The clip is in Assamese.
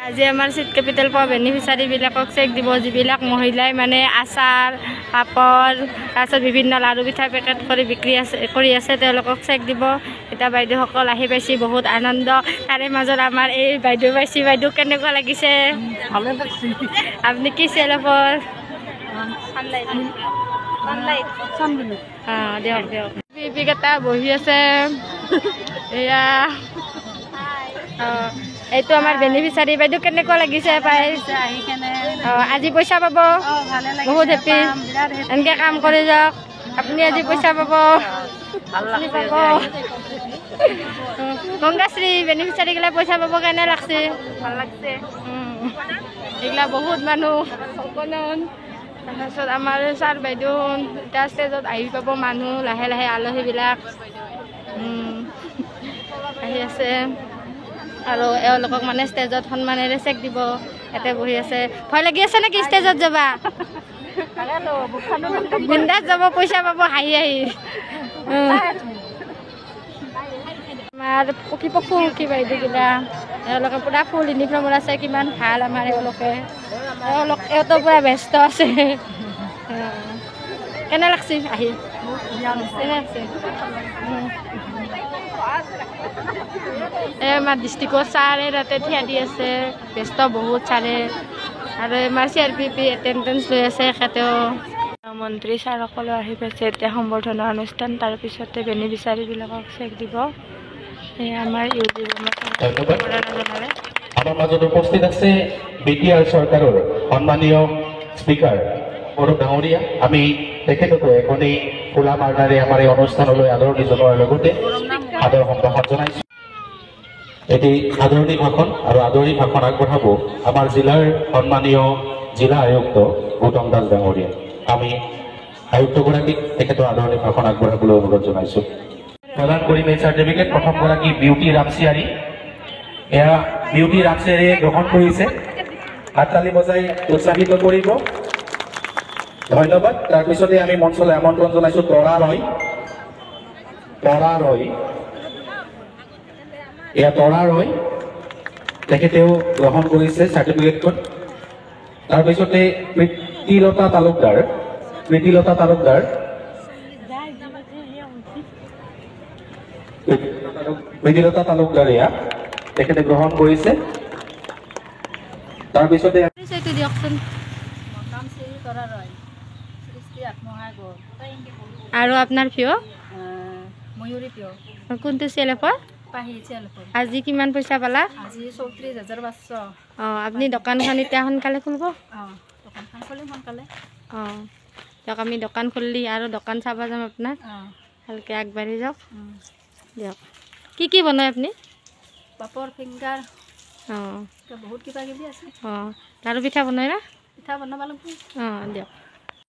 আজি আমাৰ চিট কেপিটেল পোৱা বেনিফিচাৰীবিলাকক চেক দিব, যিবিলাক মহিলাই মানে আচাৰ পাপৰ তাৰপিছত বিভিন্ন লাড়ু পিঠা পেকেট কৰি আছে তেওঁলোকক চেক দিব। এতিয়া বাইদেউসকল আহি পাইছে, বহুত আনন্দ। তাৰে মাজত আমাৰ এই বাইদেউ পাইছে। বাইদেউ কেনেকুৱা লাগিছে? ভালে লাগছে। আপুনি কি চেলফৰ? দিয়ক দিয়ক। পিপিকেইটা বহি আছে এয়া। এইটো আমাৰ বেনিফিচাৰী। বাইদেউ কেনেকুৱা লাগিছে পাই? আজি পইচা পাব, বহুত হেপী। এনেকৈ কাম কৰি যাওক, আপুনি আজি পইচা পাব। গংগাশ্ৰী বেনিফিচাৰীগিলা পইচা পাব, কেনে লাগছে? ভাল লাগছে। এইগিলা বহুত মানুহ। তাৰপিছত আমাৰ ছাৰ বাইদেউ এতিয়া ষ্টেজত আহি পাব মানুহ, লাহে লাহে আলহীবিলাক আহি আছে আৰু এওঁলোকক মানে ষ্টেজত সন্মানেৰে চেক দিব। ইয়াতে বহি আছে। ভয় লাগি আছে নেকি ষ্টেজত যাবা? বিন্দাছ যাব, পইচা পাব হাঁহি হাঁহি। আমাৰ পকী পক্ষী বাইদেউগিলা, এওঁলোকে পূৰা ফুল ইউনিফৰ্মত আছে। কিমান ভাল আমাৰ এওঁতো পূৰা ব্যস্ত আছে। কেনে লাগছে আহি? কেনে লাগছে? আমাৰ ডিষ্ট্ৰিক্টৰ ছাৰে তাতে থিয়া দি আছে, ব্যস্ত বহুত ছাৰে। আৰু আমাৰ CRPP এটেণ্ডেঞ্চ লৈ আছে এখেতেও। মন্ত্ৰী ছাৰসকলো আহি পাইছে এতিয়া সম্বৰ্ধনা অনুষ্ঠান। তাৰপিছতে বেনিফিচাৰীবিলাকক চেক দিব। এয়া আমাৰ আমাৰ মাজত উপস্থিত আছে BTR চৰকাৰৰ সন্মানীয় স্পীকাৰ সৌৰভ ডাঙৰীয়া। আমি তেখেতকো এখনি ফুলা মাৰ্ণাৰে আমাৰ এই অনুষ্ঠানলৈ আদৰণি জনোৱাৰ লগতে সাদৰ সম্ভাষণ জনাইছো। এটি আদৰণি ভাষণ আৰু আদৰণি ভাষণ আগবঢ়াব আমাৰ জিলাৰ সন্মানীয় জিলা আয়ুক্ত গৌতম দাস ডাঙৰীয়া। আমি আয়ুক্তগৰাকীক তেখেতৰ আদৰণি ভাষণ আগবঢ়াবলৈ অনুৰোধ জনাইছো। প্ৰদান কৰিম এই চাৰ্টিফিকেট প্ৰথমগৰাকী বিউটি ৰামচিয়াৰী। এয়া বিউটি ৰামচিয়াৰীয়ে গ্ৰহণ কৰিছে। হাততালি বজাই উৎসাহিত কৰিব। ধন্যবাদ। তাৰপিছতে আমি মঞ্চলৈ আমন্ত্ৰণ জনাইছো তৰা ৰয়। এয়া তৰা ৰয়, তেখেতেও গ্ৰহণ কৰিছে চাৰ্টিফিকেটখন। তাৰপিছতে প্ৰীতিলতা তালুকদাৰ এয়া তেখেতে গ্ৰহণ কৰিছে। তাৰপিছতে দিয়কচোন। আৰু আপোনাৰ প্ৰিয় ময়ূৰী প্ৰিয়। কোনটো চেলফৰ? আজি কিমান পইচা পালা? আজি 34,500। আপুনি দোকানখন এতিয়া সোনকালে খুলিব? দোকানখন খুলিম সোনকালে। দিয়ক, আমি দোকান খুলিলি আৰু দোকান চাব যাম আপোনাক। ভালকৈ আগবাঢ়ি যাওক দিয়ক। কি বনায় আপুনি? পাপৰ, ফিংগাৰ, বহুত কিবা কিবি আছে। লাড়ু পিঠা বনায় না? পিঠা বনাব লাগিব। দিয়ক।